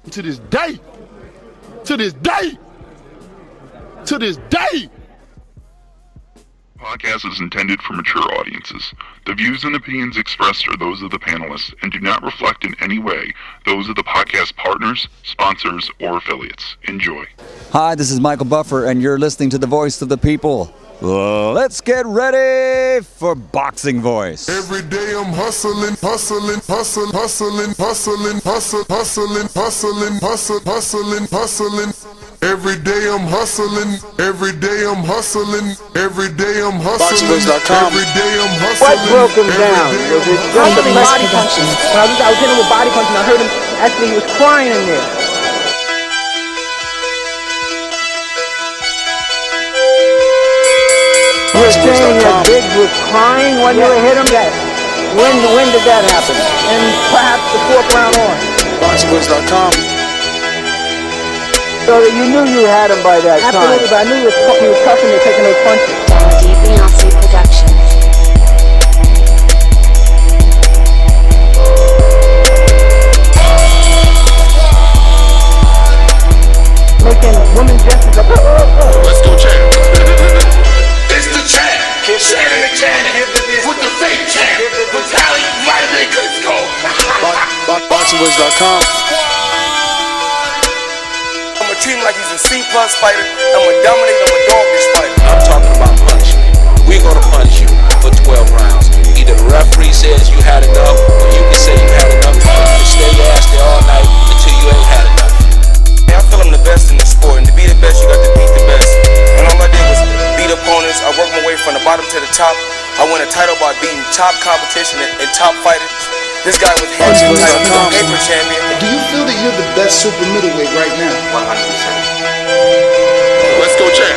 To this day. Podcast is intended for mature audiences. The views and opinions expressed are those of the panelists and do not reflect in any way those of the podcast partners, sponsors, or affiliates. Enjoy. Hi, this is Michael Buffer, and you're listening to the Voice of the People. Let's get ready for Boxing Voice. Every day I'm hustling. Every day I'm hustling. Every day I'm hustling. Every day I'm hustling. BoxingVoice.com. Every day I'm hustling. What broke him down? Was it just the body punching? When I was hitting him with body punching, I heard him actually, he was crying in there. You were saying that Biggs was crying when you hit him? Yes. When did that happen? And perhaps the fourth round on? BoxingVoice.com. So that you knew you had him by that time. Absolutely, but I knew he was cussing and taking those punches. Dillian Productions. Making women's dresses up. Let's go, champ. It's the champ. Shannon the champ. With the fake champ. With Tally Vitamin Cusco. BoxingVoice.com. I'ma treat him like he's a C+ fighter. I'ma dominate, I'ma dog this fight. I'm talking about punishment. We're gonna punish you for 12 rounds. Either the referee says you had enough, or you can say you had enough, or you can stay your ass there all night until you ain't had enough. I feel I'm the best in this sport, and to be the best, you got to beat the best. And all I did was beat opponents. I worked my way from the bottom to the top. I won a title by beating top competition and top fighters. This guy was handsome, he's a paper champion. Do you feel that you're the best super middleweight right now? 100%. Let's go, champ.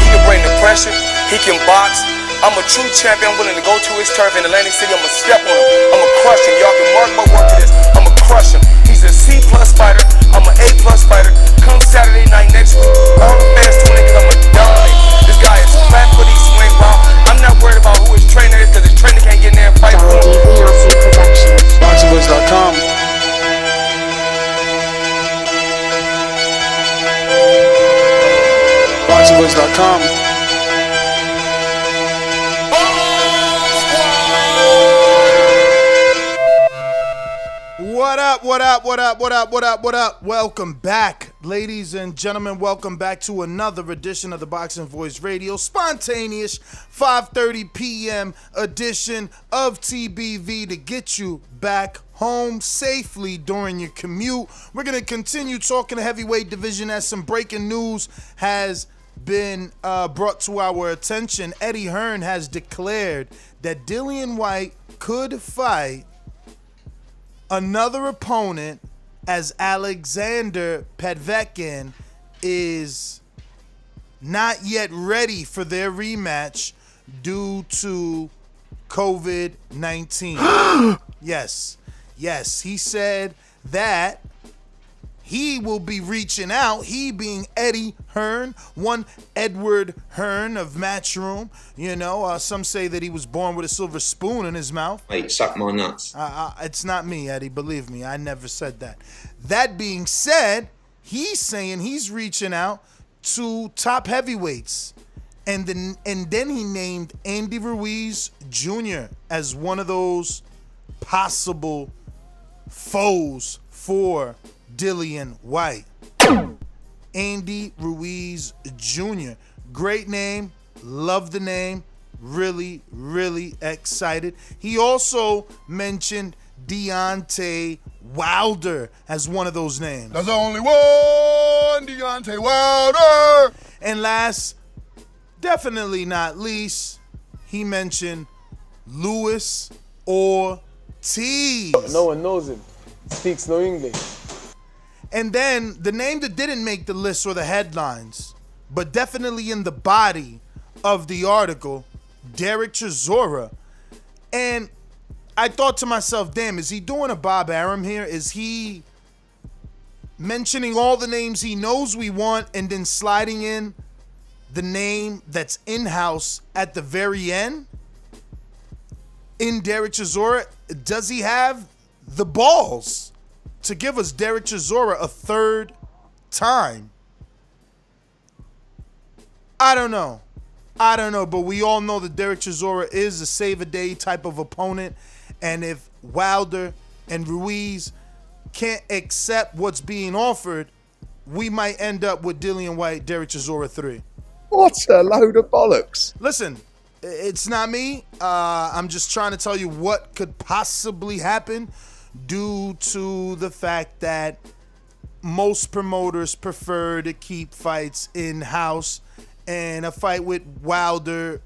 He can bring the pressure, he can box. I'm a true champion, I'm willing to go to his turf in Atlantic City, I'ma step on him, I'ma crush him. Y'all can mark my word to this, I'ma crush him. He's a C+ fighter, I'm an A+ fighter. Come Saturday night next week, all the fans tune in, cause I'ma dominate. This guy is flat footy, swing round. I'm not worried about who his trainer is, cause his trainer can't get in there and fight for him. Dillian Productions. BoxingVoice.com. BoxingVoice.com. What up? Welcome back, ladies and gentlemen. Welcome back to another edition of the Boxing Voice Radio. Spontaneous 5:30 p.m. edition of TBV to get you back home safely during your commute. We're going to continue talking the heavyweight division as some breaking news has been brought to our attention. Eddie Hearn has declared that Dillian Whyte could fight another opponent as Alexander Povetkin is not yet ready for their rematch due to COVID-19. Yes, he said that he will be reaching out, he being Eddie Hearn, one Edward Hearn of Matchroom. You know, some say that he was born with a silver spoon in his mouth. Wait, suck my nuts. It's not me, Eddie, believe me, I never said that. That being said, he's saying he's reaching out to top heavyweights. And then he named Andy Ruiz Jr. as one of those possible foes for Dillian Whyte. Andy Ruiz Jr. Great name. Love the name. Really, really excited. He also mentioned Deontay Wilder as one of those names. There's only one Deontay Wilder. And last, definitely not least, he mentioned Luis Ortiz. No one knows him. Speaks no English. And then the name that didn't make the list or the headlines, but definitely in the body of the article, Derek Chisora. And I thought to myself, damn, is he doing a Bob Arum here? Is he mentioning all the names he knows we want and then sliding in the name that's in-house at the very end? in Derek Chisora? Does he have the balls to give us Derek Chisora a third time? I don't know, but we all know that Derek Chisora is a save-a-day type of opponent, and if Wilder and Ruiz can't accept what's being offered, we might end up with Dillian Whyte, Derek Chisora 3. What a load of bollocks. Listen, it's not me. I'm just trying to tell you what could possibly happen due to the fact that most promoters prefer to keep fights in-house, and a fight with Wilder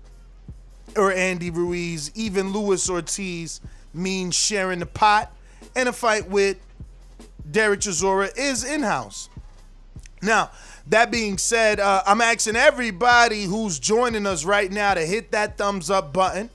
or Andy Ruiz, even Luis Ortiz, means sharing the pot, and a fight with Derek Chisora is in-house. Now, that being said, I'm asking everybody who's joining us right now to hit that thumbs up button.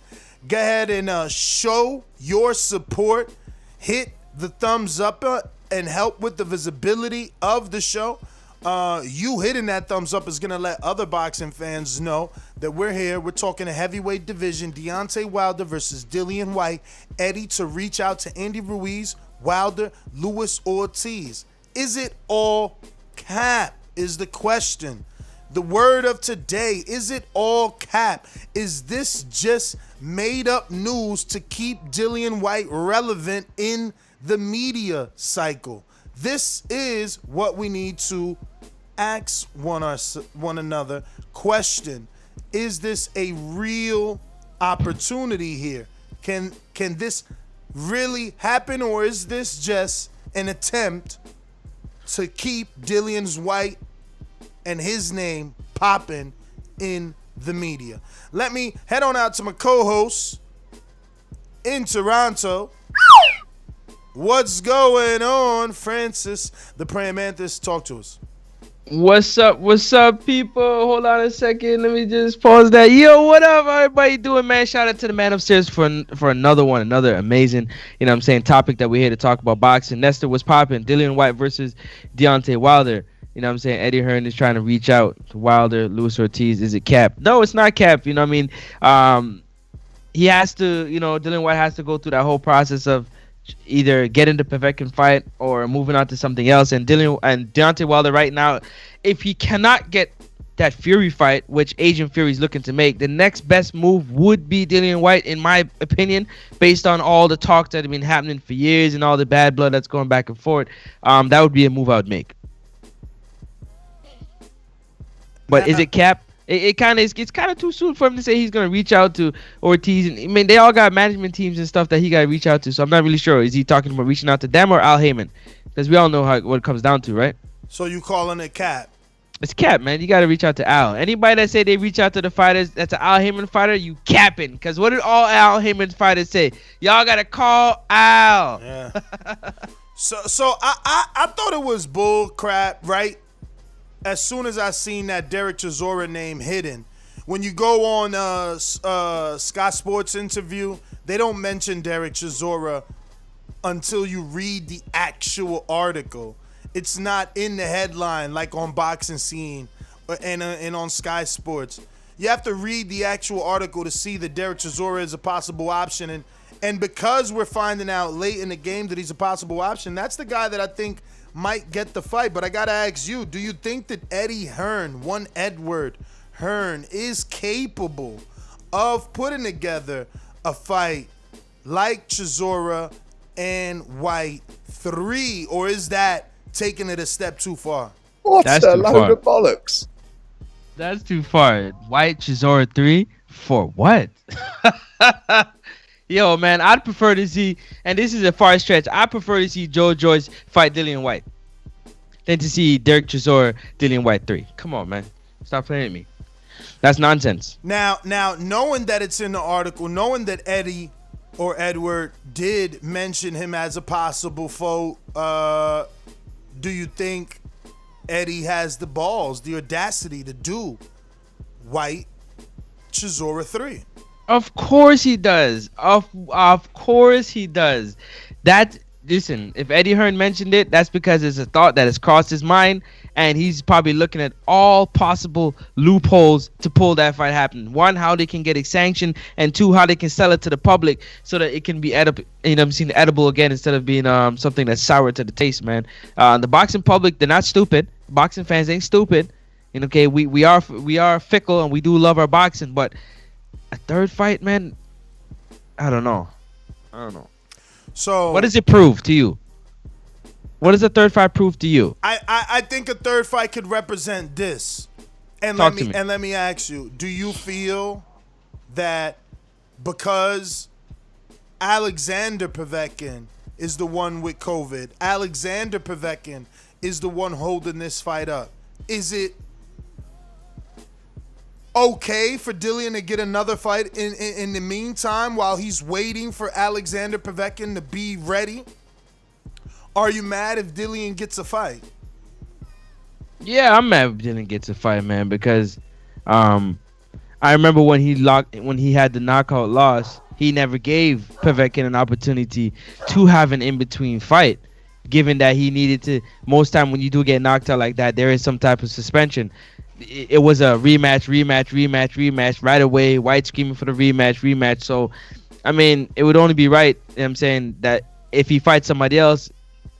Go ahead and show your support. Hit the thumbs up and help with the visibility of the show. You hitting that thumbs up is going to let other boxing fans know that we're here. We're talking a heavyweight division. Deontay Wilder versus Dillian Whyte. Eddie to reach out to Andy Ruiz, Wilder, Luis Ortiz. Is it all cap is the question. The word of today, is it all cap? Is this just made up news to keep Dillian Whyte relevant in the media cycle? This is what we need to ask one another. Question, is this a real opportunity here? Can this really happen, or is this just an attempt to keep Dillian Whyte and his name popping in the media? Let me head on out to my co-host in Toronto. What's going on, Francis, the Praying Mantis? Talk to us. What's up, people? Hold on a second. Let me just pause that. Yo, what up, everybody doing, man? Shout out to the man upstairs for another amazing, topic that we're here to talk about boxing. Nestor was popping. Dillian Whyte versus Deontay Wilder. Eddie Hearn is trying to reach out to Wilder, Luis Ortiz. Is it cap? No, it's not cap. He has to, Dillian Whyte has to go through that whole process of either getting the Povetkin fight or moving on to something else. And Deontay Wilder right now, if he cannot get that Fury fight, which Agent Fury is looking to make, the next best move would be Dillian Whyte, in my opinion, based on all the talks that have been happening for years and all the bad blood that's going back and forth. That would be a move I would make. But is it cap? It's kind of too soon for him to say he's gonna reach out to Ortiz. And they all got management teams and stuff that he gotta reach out to. So I'm not really sure. Is he talking about reaching out to them or Al Heyman? Because we all know what it comes down to, right? So you calling it cap? It's cap, man. You gotta reach out to Al. Anybody that say they reach out to the fighters that's an Al Heyman fighter, you capping. Because what did all Al Heyman fighters say? Y'all gotta call Al. Yeah. So I thought it was bull crap, right? As soon as I seen that Derek Chisora name hidden, when you go on Sky Sports interview, they don't mention Derek Chisora until you read the actual article. It's not in the headline like on Boxing Scene and on Sky Sports. You have to read the actual article to see that Derek Chisora is a possible option. And because we're finding out late in the game that he's a possible option, that's the guy that I think might get the fight. But I gotta ask you, do you think that Eddie Hearn, one Edward Hearn, is capable of putting together a fight like Chisora and Whyte 3, or is that taking it a step too far? That's a load of bollocks. That's too far. Whyte Chisora 3 for what? Yo, man, I'd prefer to see, and this is a far stretch, I prefer to see Joe Joyce fight Dillian Whyte than to see Derek Chisora, Dillian Whyte 3. Come on, man. Stop playing with me. That's nonsense. Now, knowing that it's in the article, knowing that Eddie or Edward did mention him as a possible foe, do you think Eddie has the balls, the audacity to do Whyte Chisora 3? Of course he does. Of course he does. That listen, if Eddie Hearn mentioned it, that's because it's a thought that has crossed his mind, and he's probably looking at all possible loopholes to pull that fight happen. One, how they can get it sanctioned, and two, how they can sell it to the public so that it can be edible again instead of being something that's sour to the taste, man. The boxing public, they're not stupid. Boxing fans ain't stupid. Okay, we are fickle and we do love our boxing, but a third fight, man, I don't know. So what does it prove to you? What does a third fight prove to you? I think a third fight could represent this. And let me ask you, do you feel that because Alexander Povetkin is the one with COVID, Alexander Povetkin is the one holding this fight up, is it okay for Dillian to get another fight in the meantime while he's waiting for Alexander Povetkin to be ready? Are you mad if Dillian gets a fight? Yeah, I'm mad if Dillian gets a fight, man, because I remember when he had the knockout loss, he never gave Povetkin an opportunity to have an in-between fight, given that he needed to. Most time when you do get knocked out like that, there is some type of suspension. It was a rematch right away. Whyte screaming for the rematch. So, I mean, it would only be right, you know what I'm saying, that if he fights somebody else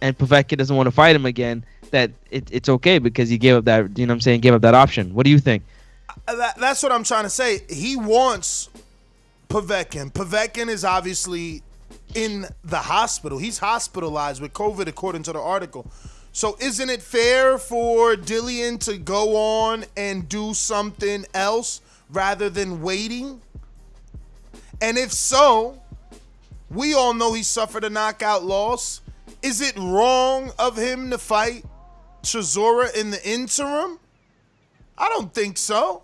and Povetkin doesn't want to fight him again, that it's okay because he gave up that, you know what I'm saying, gave up that option. What do you think? That's what I'm trying to say. He wants Povetkin. Povetkin is obviously in the hospital. He's hospitalized with COVID, according to the article. So isn't it fair for Dillian to go on and do something else rather than waiting? And if so, we all know he suffered a knockout loss. Is it wrong of him to fight Chisora in the interim? I don't think so.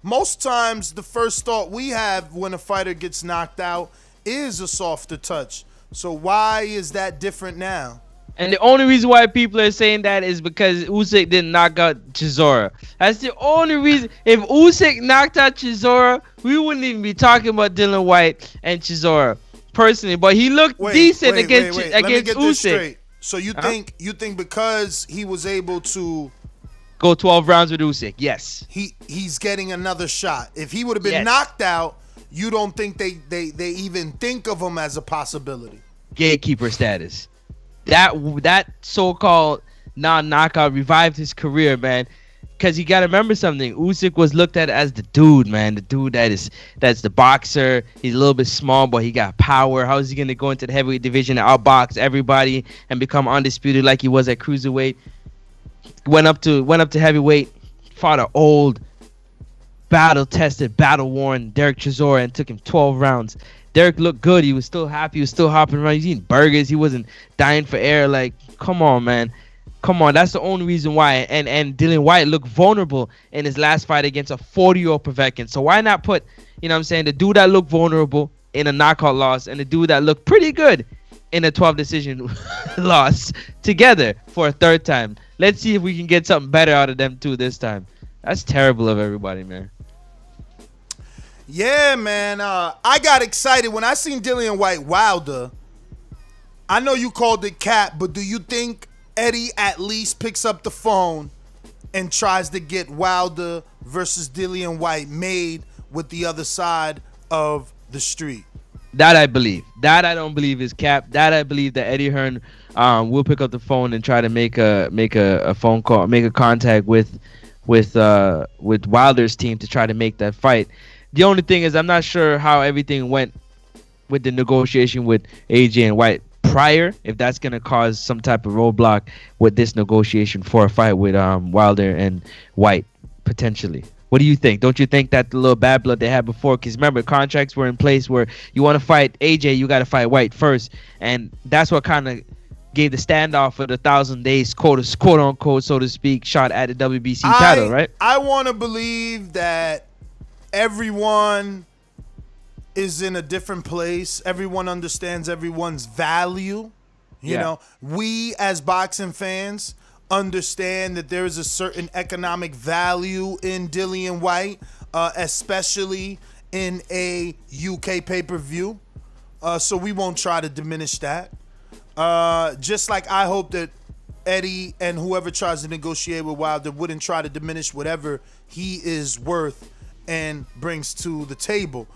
Most times the first thought we have when a fighter gets knocked out is a softer touch. So why is that different now? And the only reason why people are saying that is because Usyk didn't knock out Chisora. That's the only reason. If Usyk knocked out Chisora, we wouldn't even be talking about Dillian Whyte and Chisora personally. But he looked decent against Let me get Usyk. This straight. So you think because he was able to go 12 rounds with Usyk? Yes. He's getting another shot. If he would have been knocked out, you don't think they even think of him as a possibility? Gatekeeper status. That so-called non-knockout revived his career, man. Because you got to remember something. Usyk was looked at as the dude, man. The dude that's the boxer. He's a little bit small, but he got power. How is he going to go into the heavyweight division and outbox everybody and become undisputed like he was at cruiserweight? Went up to heavyweight, fought an old, battle-tested, battle-worn Derek Chisora and took him 12 rounds. Derek looked good. He was still happy. He was still hopping around. He's eating burgers. He wasn't dying for air. Like, come on, man. Come on. That's the only reason why. And Dillian Whyte looked vulnerable in his last fight against a 40-year-old Povetkin. So why not put, you know what I'm saying, the dude that looked vulnerable in a knockout loss and the dude that looked pretty good in a 12 decision loss together for a third time? Let's see if we can get something better out of them two this time. That's terrible of everybody, man. Yeah, man. I got excited when I seen Dillian Whyte Wilder. I know you called it cap, but do you think Eddie at least picks up the phone and tries to get Wilder versus Dillian Whyte made with the other side of the street? That I believe. That I don't believe is cap. That I believe that Eddie Hearn will pick up the phone and try to make a phone call, make a contact with Wilder's team to try to make that fight. The only thing is I'm not sure how everything went with the negotiation with AJ and Whyte prior, if that's going to cause some type of roadblock with this negotiation for a fight with Wilder and Whyte, potentially. What do you think? Don't you think that the little bad blood they had before, because remember, contracts were in place where you want to fight AJ, you got to fight Whyte first, and that's what kind of gave the standoff for the 1,000 days, quote unquote, so to speak, shot at the WBC title, right? I want to believe that everyone is in a different place. Everyone understands everyone's value. You know, we as boxing fans understand that there is a certain economic value in Dillian Whyte, especially in a UK pay-per-view. So we won't try to diminish that. Just like I hope that Eddie and whoever tries to negotiate with Wilder wouldn't try to diminish whatever he is worth and brings to the table.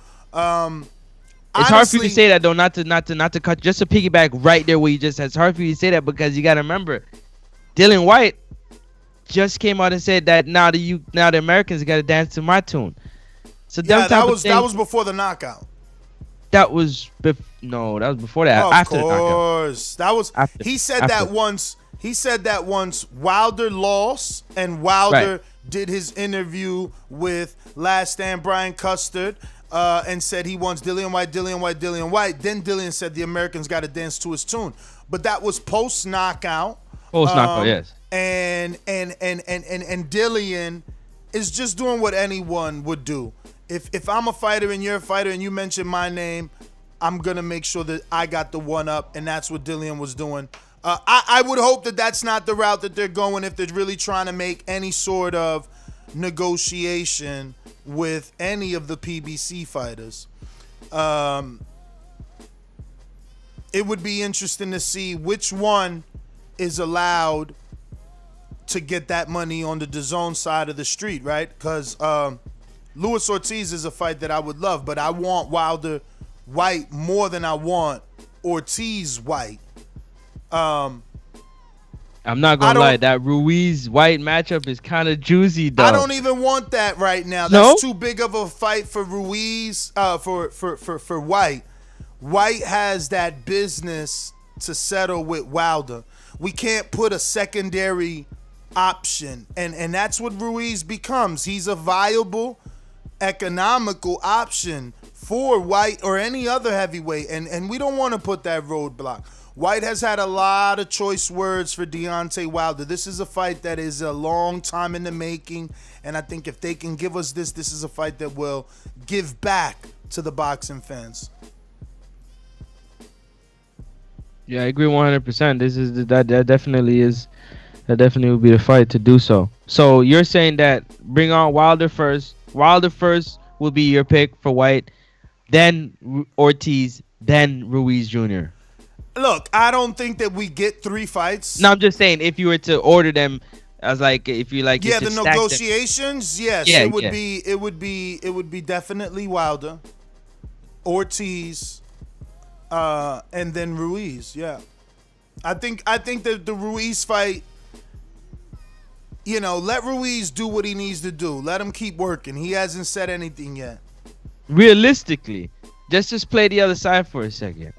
It's hard for you to say that though, not to cut. Just to piggyback right there where you just said, it's hard for you to say that because you got to remember, Dillian Whyte just came out and said that now the Americans got to dance to my tune. So yeah, that was before the knockout. That was that was before that. Of after course, the knockout. that was. He said that once. He said that once Wilder lost and Wilder did his interview with Last Stand Brian Custard. And said he wants Dillian Whyte. Then Dillian said the Americans got to dance to his tune. But that was post knockout. Yes. And Dillian is just doing what anyone would do. If I'm a fighter and you're a fighter and you mention my name, I'm gonna make sure that I got the one up, and that's what Dillian was doing. I would hope that that's not the route that they're going if they're really trying to make any sort of negotiation with any of the PBC fighters. It would be interesting to see which one is allowed to get that money on the Dazn side of the street, right? Because Luis Ortiz is a fight that I would love, but I want Wilder Whyte more than I want Ortiz Whyte. I'm not gonna lie, that Ruiz Whyte matchup is kind of juicy though. I don't even want that right now. That's too big of a fight for Ruiz. For Whyte. Whyte has that business to settle with Wilder. We can't put a secondary option, and that's what Ruiz becomes. He's a viable, economical option for Whyte or any other heavyweight, and we don't want to put that roadblock. Whyte has had a lot of choice words for Deontay Wilder. This is a fight that is a long time in the making, and I think if they can give us this is a fight that will give back to the boxing fans. Yeah, I agree 100%. That definitely will be the fight to do so. So you're saying that bring on Wilder first. Wilder first will be your pick for Whyte, then Ortiz, then Ruiz Jr. Look, I don't think that we get 3 fights. No, I'm just saying if you were to order them as like if you like the negotiations, them. Yes, yeah, it would be definitely Wilder, Ortiz, and then Ruiz. Yeah. I think that the Ruiz fight, let Ruiz do what he needs to do. Let him keep working. He hasn't said anything yet. Realistically, just play the other side for a second.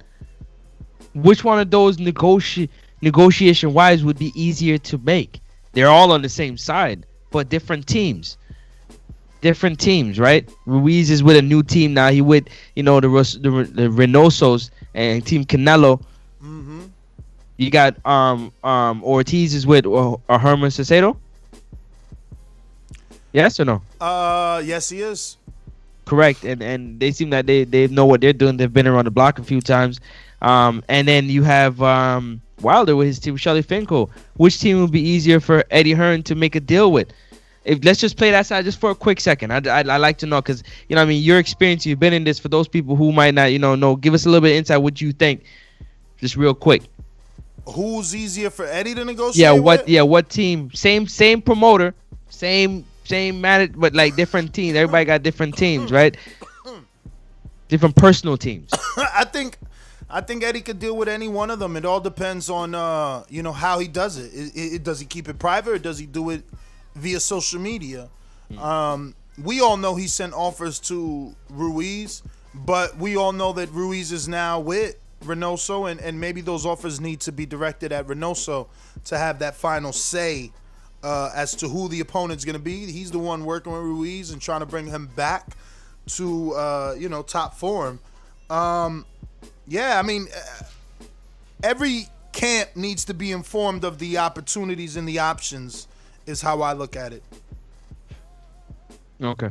Which one of those negotiation wise would be easier to make? They're all on the same side, but different teams. Different teams, right? Ruiz is with a new team now. He with the Reynosos and Team Canelo. Mm-hmm. You got Ortiz is with Herman Cicero. Yes or no? Yes, he is. Correct, and they seem that they know what they're doing. They've been around the block a few times. And then you have Wilder with his team, Shelly Finkel. Which team would be easier for Eddie Hearn to make a deal with? Let's just play that side just for a quick second. I like to know because your experience, you've been in this. For those people who might not know, give us a little bit of insight. What you think, just real quick. Who's easier for Eddie to negotiate? What team? Same promoter, same manager, but like different teams. Everybody got different teams, right? Different personal teams. I think Eddie could deal with any one of them. It all depends on how he does it. Does he keep it private or does he do it via social media? We all know he sent offers to Ruiz, but we all know that Ruiz is now with Reynoso, and maybe those offers need to be directed at Reynoso to have that final say as to who the opponent's going to be. He's the one working with Ruiz and trying to bring him back to top form. Every camp needs to be informed of the opportunities and the options is how I look at it. Okay.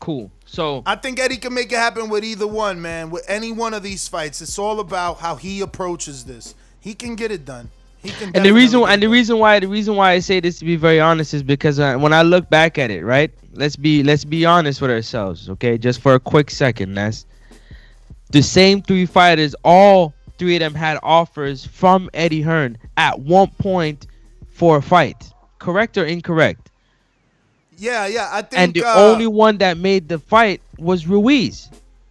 Cool. So I think Eddie can make it happen with either one, man. With any one of these fights, it's all about how he approaches this. He can get it done. He can. And the reason why I say this, to be very honest, is because when I look back at it, right? Let's be honest with ourselves, okay? Just for a quick second, that's the same 3 fighters all three of them had offers from Eddie Hearn at one point for a fight. Correct or incorrect? Yeah, I think. And the only one that made the fight was Ruiz.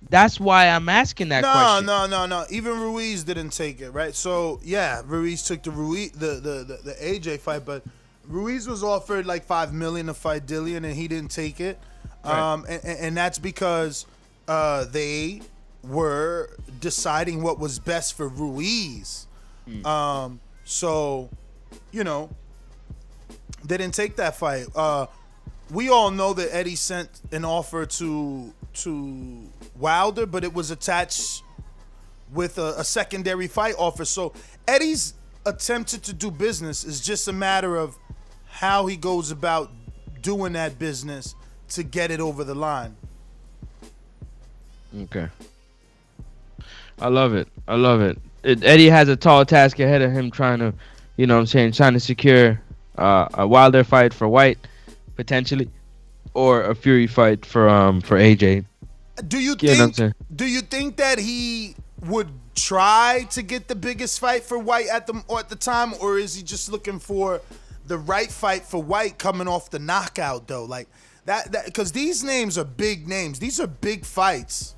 That's why I'm asking that question. No. Even Ruiz didn't take it, right? So yeah, Ruiz took the AJ fight, but Ruiz was offered like $5 million to fight Dillian, and he didn't take it. Right. And that's because they were deciding what was best for Ruiz. So, you know, they didn't take that fight. We all know that Eddie sent an offer to Wilder, but it was attached with a secondary fight offer. So Eddie's attempted to do business. Is just a matter of how he goes about doing that business to get it over the line. Okay. I love it. Eddie has a tall task ahead of him trying to, you know what I'm saying, trying to secure a Wilder fight for White, potentially, or a Fury fight for AJ. Do you think that he would try to get the biggest fight for White at the time, or is he just looking for the right fight for White coming off the knockout though? Like that because these names are big names. These are big fights.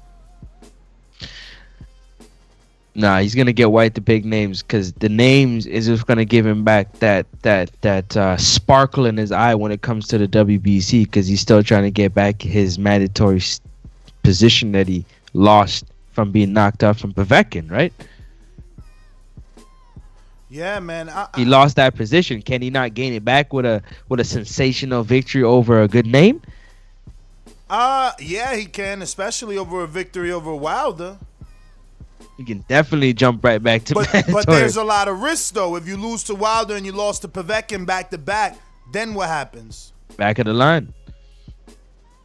Nah, he's gonna get White the big names because the names is just gonna give him back that sparkle in his eye when it comes to the WBC, because he's still trying to get back his mandatory position that he lost from being knocked out from Povetkin, right? Yeah, man. He lost that position. Can he not gain it back with a sensational victory over a good name? Yeah, he can, especially over a victory over Wilder. You can definitely jump right back to But there's a lot of risk, though. If you lose to Wilder and you lost to Povetkin back-to-back, then what happens? Back of the line.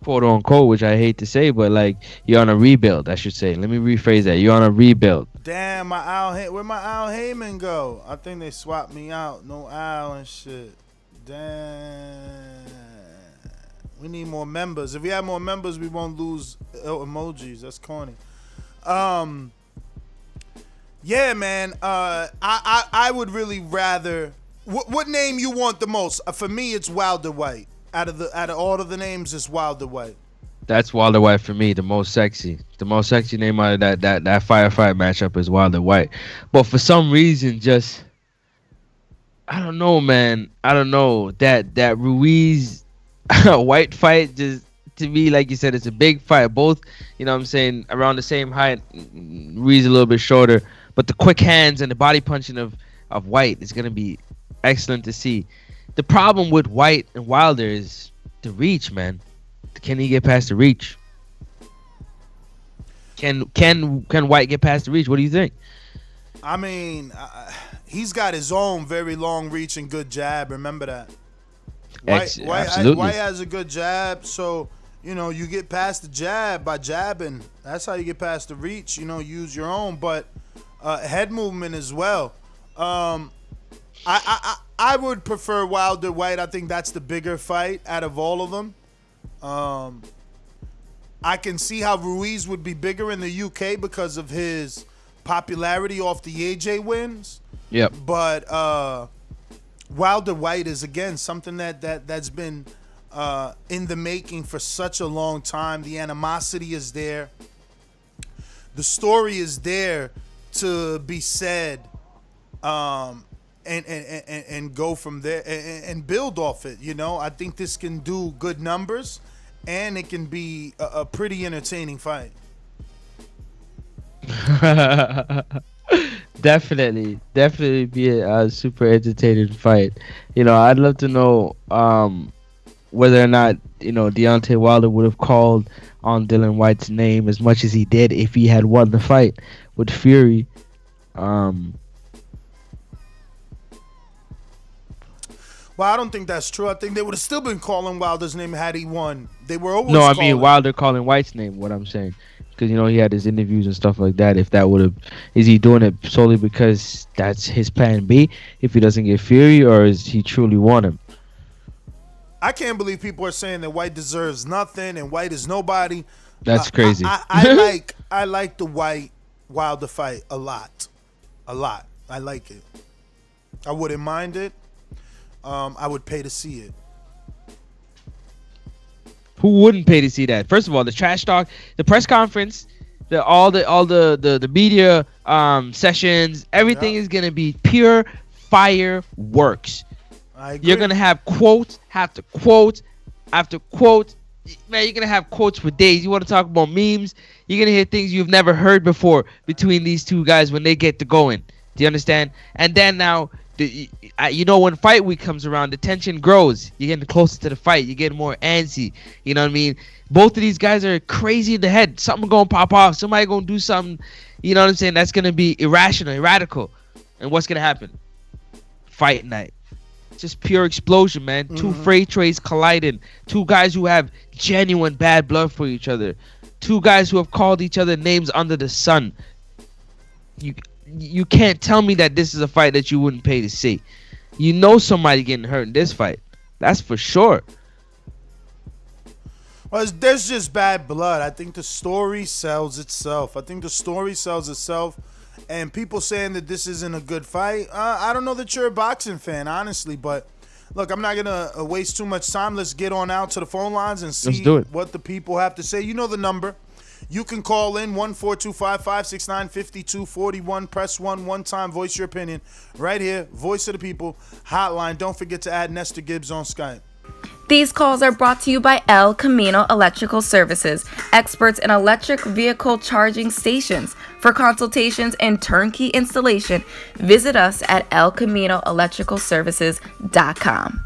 Quote unquote, which I hate to say, but like, you're on a rebuild, I should say. Let me rephrase that. You're on a rebuild. Damn, where'd my Al Heyman go? I think they swapped me out. No Al and shit. Damn. We need more members. If we have more members, we won't lose emojis. That's corny. Yeah, man. I would really rather. What name you want the most? For me, it's Wilder White. Out of all of the names, it's Wilder White. That's Wilder White for me, the most sexy. The most sexy name out of that firefight matchup is Wilder White. But for some reason, just I don't know, man. I don't know that Ruiz White fight just. To me, like you said, it's a big fight. Both, you know what I'm saying, around the same height. Ruiz a little bit shorter. But the quick hands and the body punching of White is going to be excellent to see. The problem with White and Wilder is the reach, man. Can he get past the reach? Can White get past the reach? What do you think? I mean, he's got his own very long reach and good jab. Remember that. White has a good jab, so you know you get past the jab by jabbing. That's how you get past the reach. You know, use your own, but head movement as well. I would prefer Wilder White. I think that's the bigger fight out of all of them. I can see how Ruiz would be bigger in the UK because of his popularity off the AJ wins. Yep. But Wilder White is, again, something that's been in the making for such a long time. The animosity is there. The story is there to be said, and go from there and build off it. You know, I think this can do good numbers, and it can be a pretty entertaining fight. Definitely be a super entertaining fight. You know, I'd love to know whether or not, you know, Deontay Wilder would have called on Dillian Whyte's name as much as he did if he had won the fight with Fury. Well, I don't think that's true. I think they would have still been calling Wilder's name had he won. They were always No, I mean Wilder calling White's name, what I'm saying. Because, you know, he had his interviews and stuff like that. If that would have... Is he doing it solely because that's his plan B if he doesn't get Fury, or is he truly want him? I can't believe people are saying that White deserves nothing and White is nobody. That's crazy. I like the White Wilder fight a lot. a lot. I like it. I wouldn't mind it. I would pay to see it. Who wouldn't pay to see that? First of all, the trash talk, the press conference, all the media sessions, everything is gonna be pure fireworks. I agree. You're gonna have quote after quote after quote. Man, you're gonna have quotes for days. You want to talk about memes? You're gonna hear things you've never heard before between these two guys when they get to going. Do you understand? And then now, when fight week comes around, the tension grows. You're getting closer to the fight. You're getting more antsy. You know what I mean? Both of these guys are crazy in the head. Something gonna pop off. Somebody gonna do something. You know what I'm saying? That's gonna be irrational, radical. And what's gonna happen? Fight night. Just pure explosion, man. Two freight trains colliding. Two guys who have genuine bad blood for each other. Two guys who have called each other names under the sun. You can't tell me that this is a fight that you wouldn't pay to see. You know somebody getting hurt in this fight. That's for sure. Well, there's just bad blood. I think the story sells itself. And people saying that this isn't a good fight, I don't know that you're a boxing fan, honestly. But look, I'm not going to waste too much time. Let's get on out to the phone lines and see what the people have to say. You know the number. You can call in 1-425-569-5241. Press 1 one time. Voice your opinion. Right here, Voice of the People hotline. Don't forget to add Nestor Gibbs on Skype. These calls are brought to you by El Camino Electrical Services, experts in electric vehicle charging stations. For consultations and turnkey installation, visit us at elcaminoelectricalservices.com.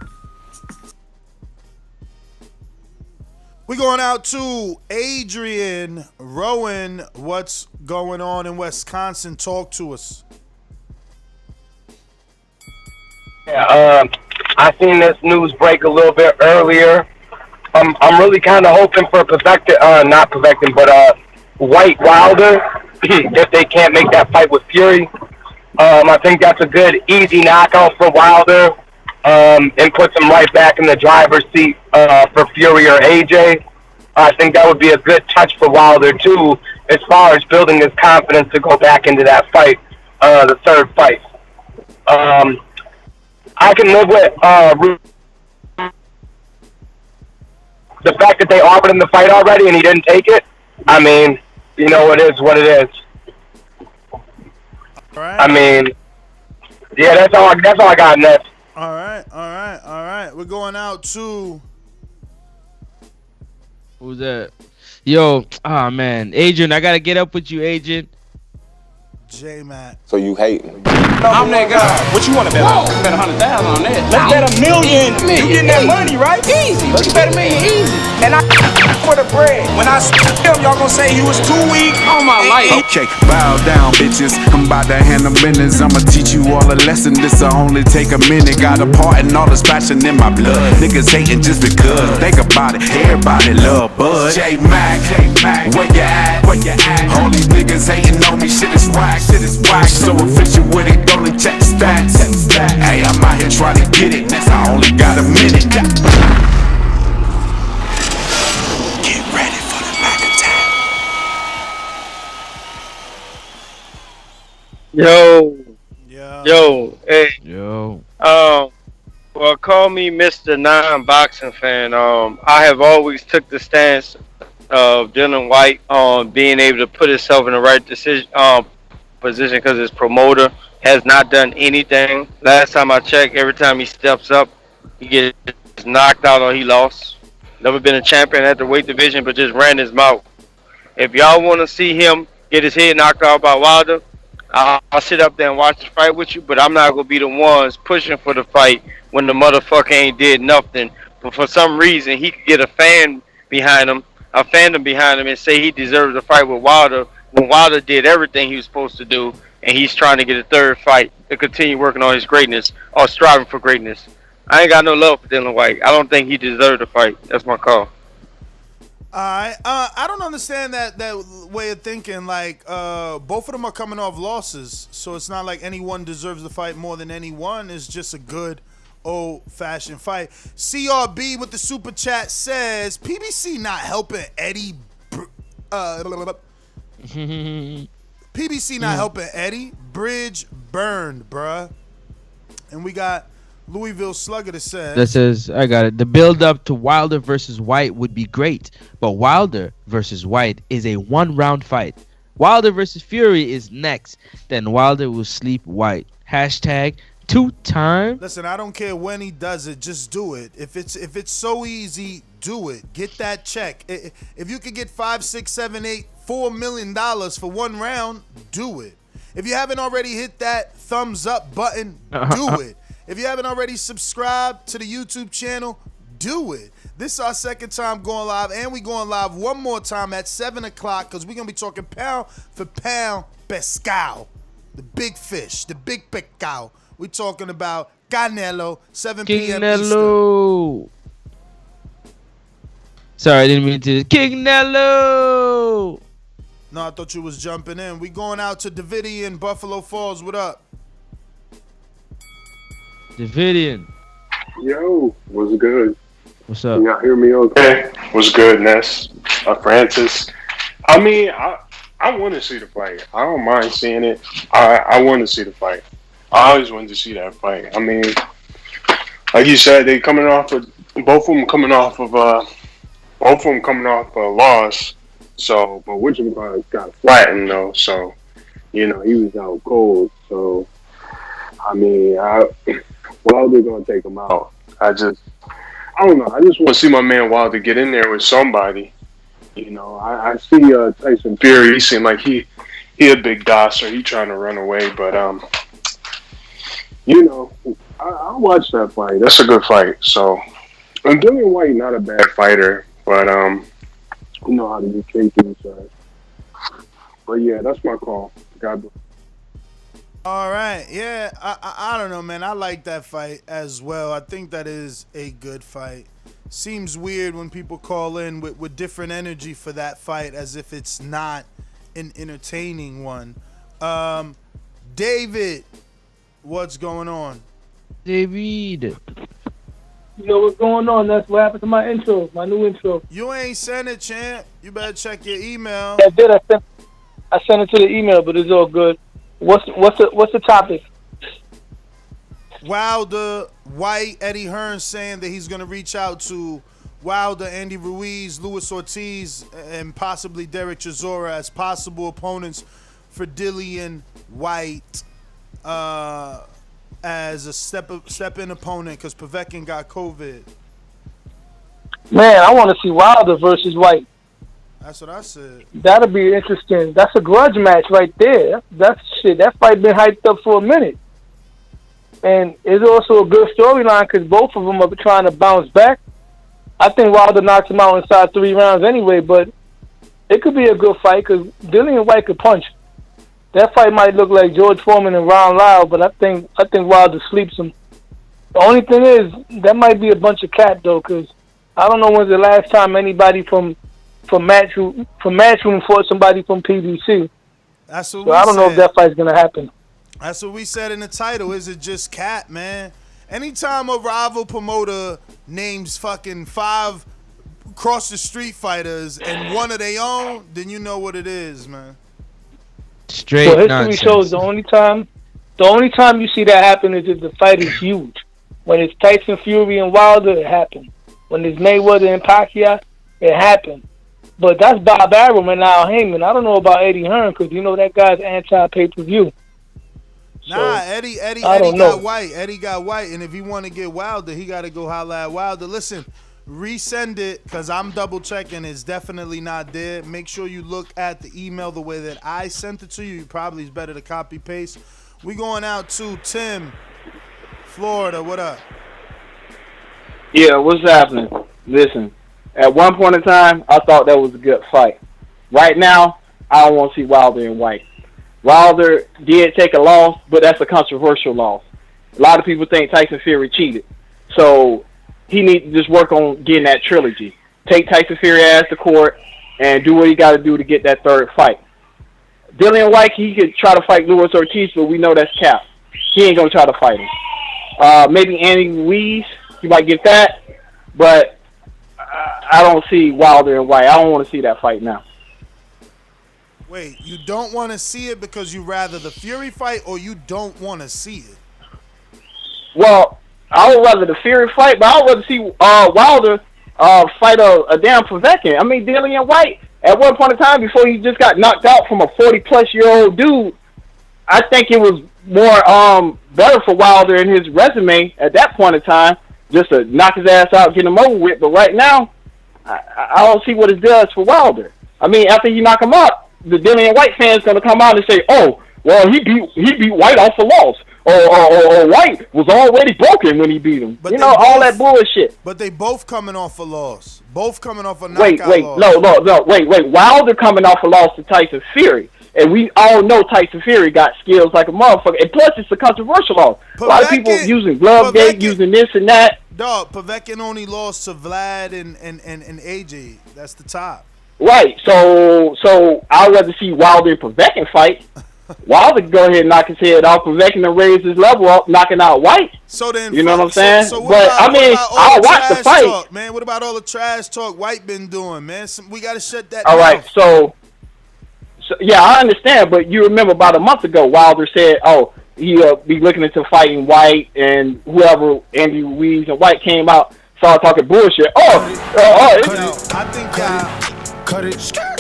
We're going out to Adrian Rowan. What's going on in Wisconsin? Talk to us. Yeah, I seen this news break a little bit earlier. I'm really kind of hoping for Whyte Wilder if they can't make that fight with Fury. I think that's a good, easy knockout for Wilder. And puts him right back in the driver's seat for Fury or AJ. I think that would be a good touch for Wilder, too, as far as building his confidence to go back into that fight, the third fight. I can live with the fact that they offered him the fight already and he didn't take it. I mean, you know, it is what it is. Right. I mean, yeah, that's all I got, Ness. All right. We're going out to... Who's that? Yo, man. Adrian, I got to get up with you, Adrian. J-Mac. So you hating? I'm that guy. What you want to bet on? Bet 100,000 on that. Let's bet $1 million. You getting that money, right? Easy. Let's bet $1 million easy. And I for the bread. When I him, y'all gonna say he was too weak on my life. Okay, bow down, bitches. I'm about to handle business. I'ma teach you all a lesson. This'll only take a minute. Got a part in all this passion in my blood. Niggas hating just because. Think about it. Everybody love Bud. J-Mac, where you at? All these niggas hating on me. Shit is whack. So efficient with it. Only check stats. Hey, I'm out here trying to get it. I only got a minute. Get ready for the back attack. Yo, hey. Yo. Well, call me Mr. Non-boxing fan. I have always took the stance of Dillian Whyte on being able to put himself in the right position because his promoter has not done anything. Last time I checked, every time he steps up, he gets knocked out or he lost. Never been a champion at the weight division, but just ran his mouth. If y'all want to see him get his head knocked out by Wilder, I'll sit up there and watch the fight with you, but I'm not going to be the ones pushing for the fight when the motherfucker ain't did nothing. But for some reason, he could get a fandom behind him, and say he deserves a fight with Wilder when Wilder did everything he was supposed to do, and he's trying to get a third fight to continue working on his greatness or striving for greatness. I ain't got no love for Dillian Whyte. I don't think he deserved a fight. That's my call. I don't understand that way of thinking. Like, both of them are coming off losses, so it's not like anyone deserves the fight more than anyone. It's just a good old-fashioned fight. CRB with the super chat says, PBC not helping PBC not helping Eddie. bridge burned, bruh. And we got Louisville Slugger that says, That says, I got it. The build up to Wilder versus Whyte would be great, but Wilder versus Whyte is a 1-round fight. Wilder versus Fury is next. Then Wilder will sleep Whyte. Hashtag 2-time. listen, I don't care when he does it, just do it. If it's so easy, do it. Get that check. If you could get $5, $6, $7, $8, $4 million for 1 round, do it. If you haven't already hit that thumbs up button, do it. If you haven't already subscribed to the YouTube channel, do it. This is our second time going live, and we going live one more time at 7 o'clock because we're going to be talking pound for pound pescado. The big fish, the big pescado. We're talking about Canelo, 7 p.m. Canelo. Sorry, I didn't mean to. Canelo. No, I thought you was jumping in. We going out to Davidian, Buffalo Falls. What up? Davidian. Yo, what's good? What's up? Can y'all hear me okay? What's good, Ness? Francis. I mean, I want to see the fight. I don't mind seeing it. I want to see the fight. I always wanted to see that fight. I mean, like you said, they coming off of both of them coming off a loss. So, but Wichita got flattened though. So, you know, he was out cold. So, I mean, Wilder gonna take him out. I don't know. I just want to see my man Wilder get in there with somebody. You know, I see Tyson Fury. He seemed like he a big dosser. He trying to run away, but you know, I'll watch that fight. That's a good fight. So, and Dillian Whyte not a bad fighter, but you know how to be tricky inside. But yeah, that's my call. God bless. All right. Yeah, I don't know, man. I like that fight as well. I think that is a good fight. Seems weird when people call in with different energy for that fight as if it's not an entertaining one. David, what's going on? David. You know what's going on? That's what happened to my intro, my new intro. You ain't sent it, champ. You better check your email. I did. I sent it to the email, but it's all good. What's the topic? Wilder, Whyte, Eddie Hearn saying that he's going to reach out to Wilder, Andy Ruiz, Luis Ortiz, and possibly Derek Chisora as possible opponents for Dillian Whyte as a step-in opponent because Povetkin got COVID. Man, I want to see Wilder versus Whyte. That's what I said. That'll be interesting. That's a grudge match right there. That's shit. That fight been hyped up for a minute. And it's also a good storyline because both of them are trying to bounce back. I think Wilder knocks him out inside 3 rounds anyway, but it could be a good fight because Dillian Whyte could punch. That fight might look like George Foreman and Ron Lyle, but I think Wilder sleeps him. The only thing is, that might be a bunch of cat though, because I don't know when's the last time anybody from Matchroom fought somebody from PBC. That's what so we I don't know if said. that fight's gonna happen. That's what we said in the title. Is it just cat, man? Anytime a rival promoter names fucking 5 cross the street fighters and one of their own, then you know what it is, man. Straight so history nonsense. shows the only time you see that happen is if the fight is huge. When it's Tyson Fury and Wilder, it happened. When it's Mayweather and Pacquiao, it happened. But that's Bob Arum and Al Heyman. I don't know about Eddie Hearn because you know that guy's anti-pay-per-view. Nah, Eddie got Whyte. Eddie got Whyte, and if he want to get Wilder, he got to go holla at Wilder. Listen, resend it because I'm double checking. It's definitely not there. Make sure you look at the email the way that I sent it to you. Probably is better to copy paste. We going out to Tim, Florida. What up? Yeah, what's happening? Listen, at one point in time, I thought that was a good fight. Right now, I don't want to see Wilder and Whyte. Wilder did take a loss, but that's a controversial loss. A lot of people think Tyson Fury cheated. So he needs to just work on getting that trilogy. Take Tyson Fury ass to court and do what he got to do to get that third fight. Dillian Whyte, he could try to fight Luis Ortiz, but we know that's cap. He ain't going to try to fight him. Maybe Andy Ruiz, he might get that, but I don't see Wilder and Whyte. I don't want to see that fight now. Wait, you don't want to see it because you rather the Fury fight, or you don't want to see it? Well, I would rather the Fury fight, but I would rather see Wilder fight a damn Povetkin. I mean, Dillian Whyte, at one point in time, before he just got knocked out from a 40-plus-year-old dude, I think it was more better for Wilder in his resume at that point in time, just to knock his ass out, get him over with. But right now, I don't see what it does for Wilder. I mean, after you knock him up, the Dillian Whyte fans going to come out and say, "Oh, well, he beat Whyte off a loss." Or Whyte was already broken when he beat him. But all that bullshit. But they both coming off a loss. Both coming off a knockout loss. No, wait. Wilder coming off a loss to Tyson Fury. And we all know Tyson Fury got skills like a motherfucker. And plus, it's a controversial loss. A lot of people using glove gate, using this and that. Dog, Povetkin only lost to Vlad and AJ. That's the top. Right. So I'd rather see Wilder and Povetkin fight. Wilder can go ahead and knock his head off. Povetkin and raise his level up, knocking out Whyte. So then, you know what I'm saying? So but I mean, I'll watch the fight, talk, man. What about all the trash talk Whyte been doing, man? We got to shut that. All right, so yeah, I understand, but you remember about a month ago, Wilder said, "Oh, he'll be looking into fighting Whyte," and whoever Andy Ruiz and Whyte came out started talking bullshit.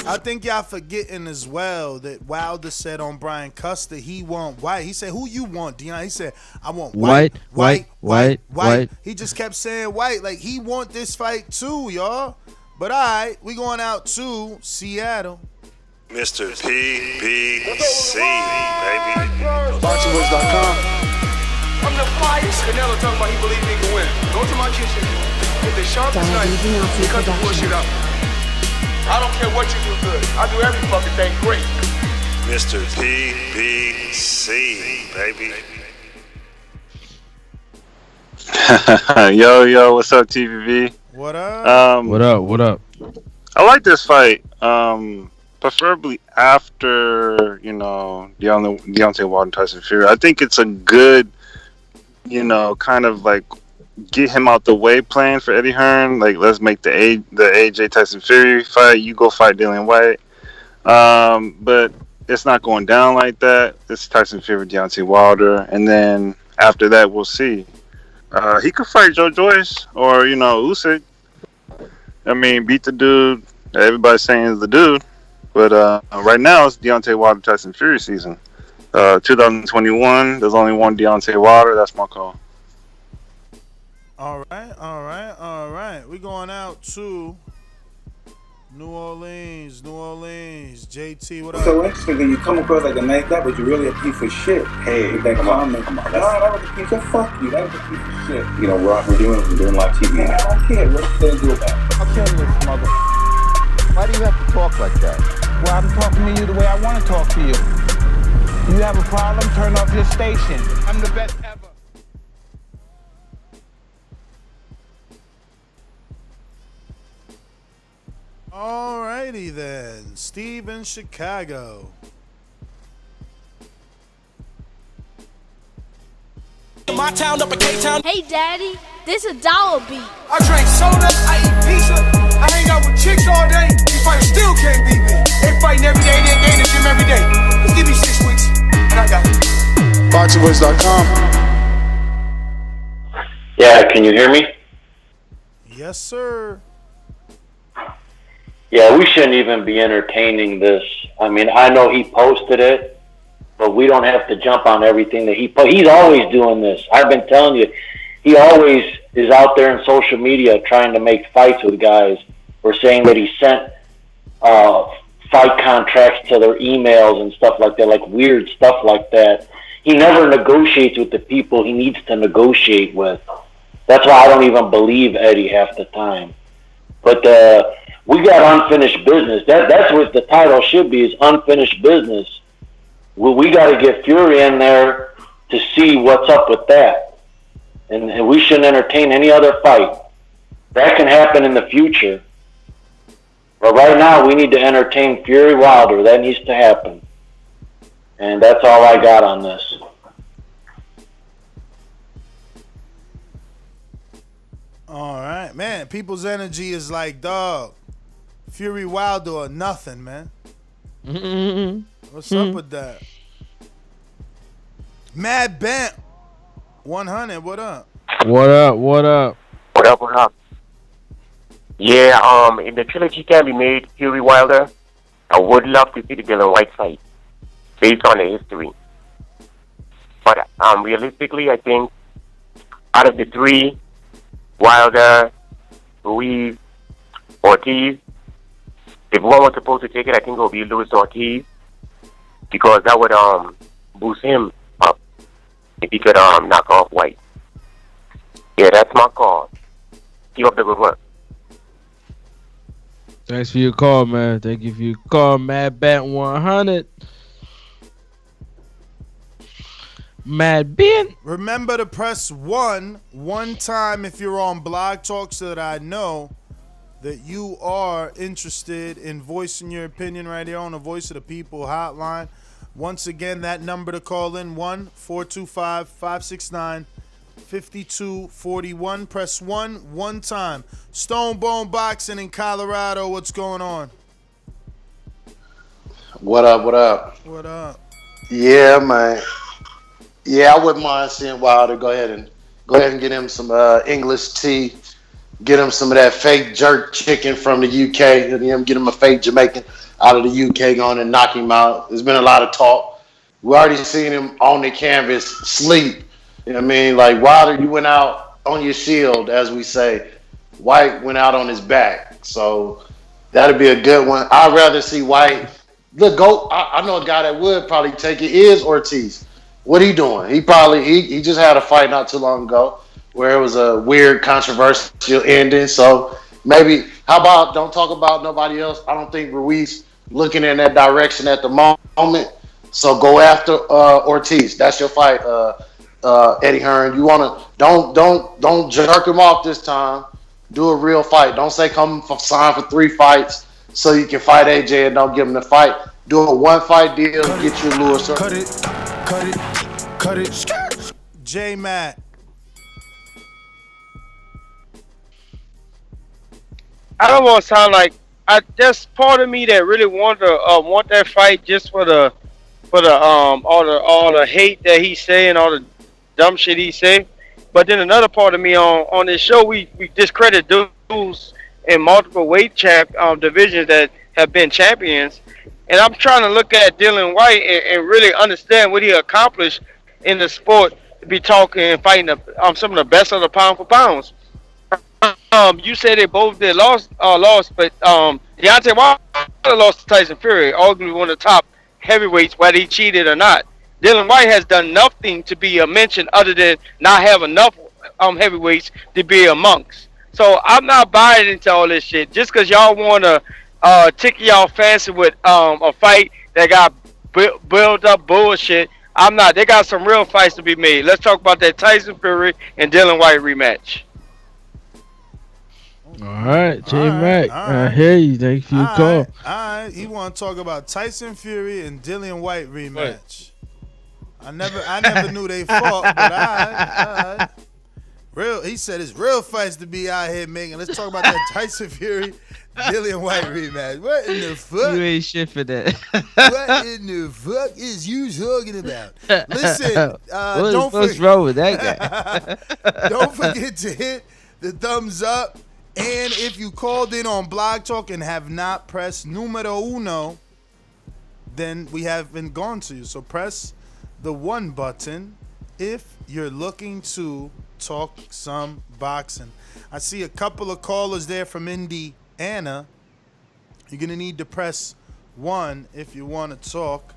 I think y'all forgetting as well that Wilder said on Brian Custer he want Whyte. He said, "Who you want, Deion?" He said, "I want Whyte." He just kept saying Whyte like he want this fight too, y'all. But all right, we going out to Seattle. Mr. PBC, baby. BoxingVoice.com. I'm the flyest. Canelo talking about he believe he can win. Go to my kitchen. Get the sharpest knife and cut the bullshit out. I don't care what you do good. I do every fucking thing great. Mr. PBC, baby. Yo, what's up, TVV? What up? What up? I like this fight. Preferably after, Deontay Wilder and Tyson Fury. I think it's a good, kind of like get him out the way plan for Eddie Hearn. Like, let's make the AJ Tyson Fury fight. You go fight Dillian Whyte. But it's not going down like that. It's Tyson Fury, Deontay Wilder, and then after that, we'll see. He could fight Joe Joyce or Usyk. I mean, beat the dude that everybody's saying is the dude. But right now, it's Deontay Wilder Tyson Fury season. 2021. There's only one Deontay Wilder. That's my call. All right. We're going out to New Orleans. JT, what up? So interesting that you come across like a nice guy, but you're really a piece of shit. Hey, with that comment. No, that was a piece of fuck you. That was a piece of shit. We're doing live TV. Man, I don't care. What's they do about it? I'll kill this mother. Why do you have to talk like that? Well, I'm talking to you the way I want to talk to you. You have a problem? Turn off your station. I'm the best ever. Alrighty then, Steve in Chicago. My town up in K-Town. Hey daddy, this a dollar beat. I drink soda, I eat pizza, I hang out with chicks all day. These fighters still can't beat me. They fighting every day, they in the gym every day. Just give me 6 weeks, and I got it. BoxingVoice.com. Yeah, can you hear me? Yes, sir. Yeah, we shouldn't even be entertaining this. I mean, I know he posted it, but we don't have to jump on everything that he posted. He's always doing this. I've been telling you, he always is out there in social media trying to make fights with guys or saying that he sent fight contracts to their emails and stuff like that, like weird stuff like that. He never negotiates with the people he needs to negotiate with. That's why I don't even believe Eddie half the time. But we got unfinished business. That's what the title should be, is unfinished business. We got to get Fury in there to see what's up with that. And we shouldn't entertain any other fight. That can happen in the future. But right now, we need to entertain Fury Wilder. That needs to happen. And that's all I got on this. All right, man. People's energy is like, dog, Fury Wilder or nothing, man. What's up with that? Mad Bent 100. What up? What up? What up? What up? What up? Yeah, if the trilogy can be made, Fury Wilder, I would love to see the Dillian Whyte fight based on the history. But realistically, I think out of the three, Wilder, Ruiz, Ortiz, if one was supposed to take it, I think it would be Luis Ortiz because that would boost him up if he could knock off White. Yeah, that's my call. Keep up the good work. Thanks for your call, man. Thank you for your call, Mad Bat 100. Mad Ben. Remember to press one time if you're on Blog Talk so that I know that you are interested in voicing your opinion right here on the Voice of the People hotline. Once again, that number to call in, 1-425-569-5241. Press one time. Stone Bone Boxing in Colorado, what's going on? What up, what up? What up? Yeah, man. Yeah, I wouldn't mind seeing Wilder go ahead and get him some English tea. Get him some of that fake jerk chicken from the UK. Get him a fake Jamaican out of the UK going and knock him out. There's been a lot of talk. We already seen him on the canvas sleep. You know what I mean? Like Wilder, you went out on your shield, as we say. White went out on his back. So that'd be a good one. I'd rather see White. Look, I know a guy that would probably take it is Ortiz. What he doing? He just had a fight not too long ago where it was a weird, controversial ending. So maybe, how about don't talk about nobody else? I don't think Ruiz looking in that direction at the moment. So go after Ortiz. That's your fight, Eddie Hearn. You wanna don't jerk him off this time. Do a real fight. Don't say come sign for 3 fights so you can fight AJ and don't give him the fight. Do a 1-fight deal. Get you Lewis. Cut it. J Matt. I don't want to sound like there's part of me that really want that fight just for the all the hate that he's saying, all the dumb shit he say. But then another part of me on this show, we discredit dudes in multiple weight divisions that have been champions, and I'm trying to look at Dillian Whyte and really understand what he accomplished in the sport to be talking and fighting some of the best of the pound for pounds. You said they both did lost, but Deontay Wilder lost to Tyson Fury, arguably one of the top heavyweights, whether he cheated or not. Dillian Whyte has done nothing to be mentioned other than not have enough heavyweights to be amongst. So I'm not buying into all this shit just because y'all want to tick y'all fancy with a fight that got built up bullshit. I'm not. They got some real fights to be made. Let's talk about that Tyson Fury and Dillian Whyte rematch. All right, J Mac. I hear you. Thank you for your call. All right. You want to talk about Tyson Fury and Dillian Whyte rematch? I never knew they fought, but all right. He said it's real fights to be out here making. Let's talk about that Tyson Fury Dillian Whyte rematch. What in the fuck? You ain't shit for that. What in the fuck is you talking about? Listen, what's wrong with that guy? Don't forget to hit the thumbs up. And if you called in on Blog Talk and have not pressed numero uno, then we haven't gone to you. So press the 1 button if you're looking to talk some boxing. I see a couple of callers there from Indiana. You're going to need to press 1 if you want to talk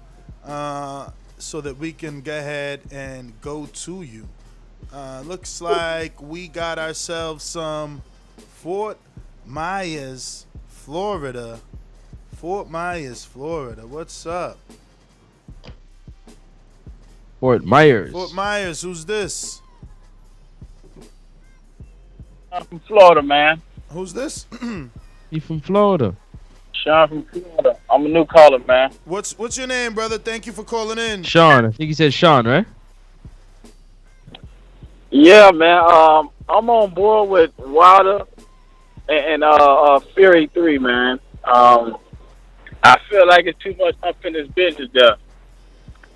so that we can go ahead and go to you. Looks like we got ourselves some Fort Myers, Florida. What's up? Fort Myers, who's this? I'm from Florida, man. Who's this? You from Florida? Sean from Florida. I'm a new caller, man. What's your name, brother? Thank you for calling in. Sean. I think he said Sean, right? Yeah, man. I'm on board with Wilder and Fury 3, man. I feel like it's too much unfinished business there,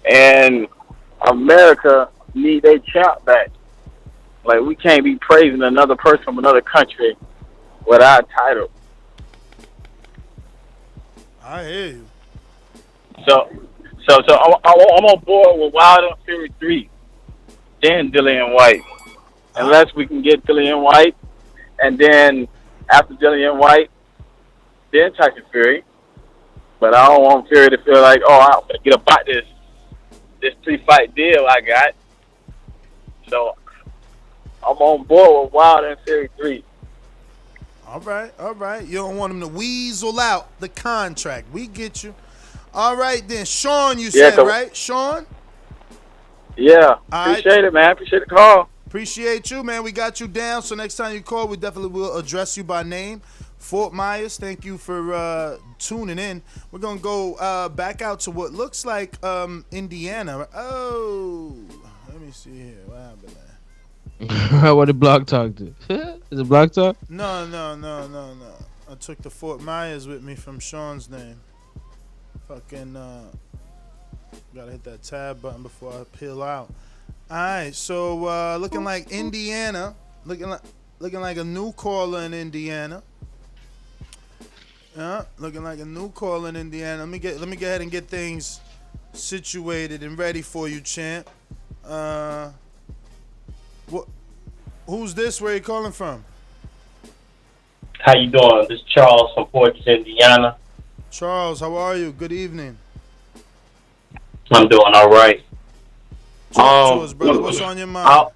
and America need a champ back. Like we can't be praising another person from another country without a title. I hear you. So I'm on board with Wilder Fury 3, then Dillian Whyte. Unless we can get Dillian Whyte, and then after Dillian Whyte, then Tyson Fury. But I don't want Fury to feel like, oh, I'm going to get about this 3-fight deal I got. So I'm on board with Wilder and Fury 3. All right. You don't want him to weasel out the contract. We get you. All right, then. Sean, you said, right? Sean? Yeah. Appreciate it, man. Appreciate the call. Appreciate you, man. We got you down. So next time you call, we definitely will address you by name. Fort Myers, thank you for tuning in. We're going to go back out to what looks like Indiana. Oh, let me see here. What happened there? What did Block Talk do? Is it Block Talk? No. I took the Fort Myers with me from Sean's name. Fucking gotta hit that tab button before I peel out. All right, so looking like Indiana, looking like a new caller in Indiana. Yeah, looking like a new caller in Indiana. Let me go ahead and get things situated and ready for you, champ. Who's this? Where you calling from? How you doing? This is Charles from Portsmouth, Indiana. Charles, how are you? Good evening. I'm doing all right. Talk to us, brother. What's on your mind?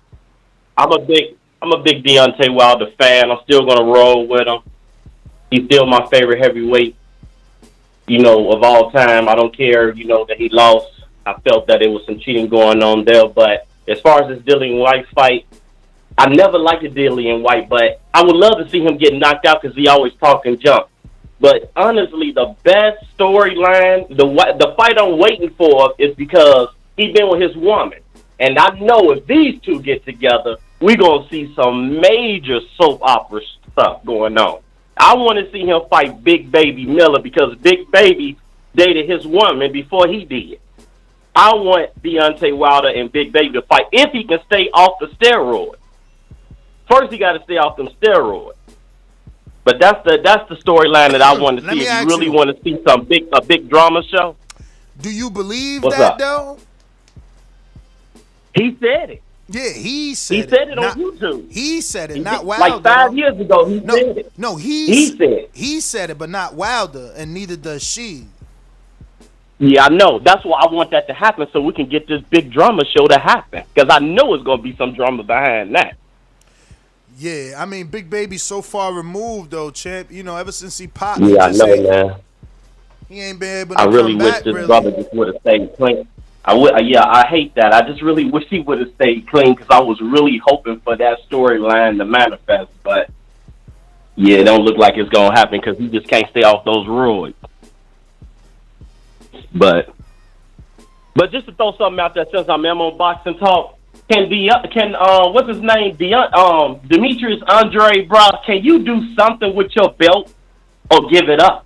I'm a big Deontay Wilder fan. I'm still gonna roll with him. He's still my favorite heavyweight, of all time. I don't care, that he lost. I felt that there was some cheating going on there. But as far as this Dillian Whyte fight, I never liked the Dillian Whyte, but I would love to see him get knocked out because he always talking junk. But honestly, the best storyline, the fight I'm waiting for is because he been with his woman. And I know if these two get together, we're going to see some major soap opera stuff going on. I want to see him fight Big Baby Miller because Big Baby dated his woman before he did. I want Deontay Wilder and Big Baby to fight if he can stay off the steroids. First, he got to stay off them steroids. But that's the storyline that I want to see. If you really want to see a big drama show. Do you believe What's that up? though? He said it. Yeah, he said He it. said it on Not- YouTube. He said it, not Wilder. Like 5 years ago, he said it. No, He said it. He said it, but not Wilder, and neither does she. Yeah, I know. That's why I want that to happen so we can get this big drama show to happen. Because I know it's going to be some drama behind that. Yeah, I mean, Big Baby's so far removed, though, champ. Ever since he popped, Yeah, I know, man. he ain't been able to I really come wish back, this really. brother just would have stayed clean. I hate that. I just really wish he would have stayed clean because I was really hoping for that storyline to manifest. But, yeah, it don't look like it's going to happen because he just can't stay off those roids. But just to throw something out there since I'm on Boxing Talk, what's his name? Demetrius Andre, bro, can you do something with your belt or give it up?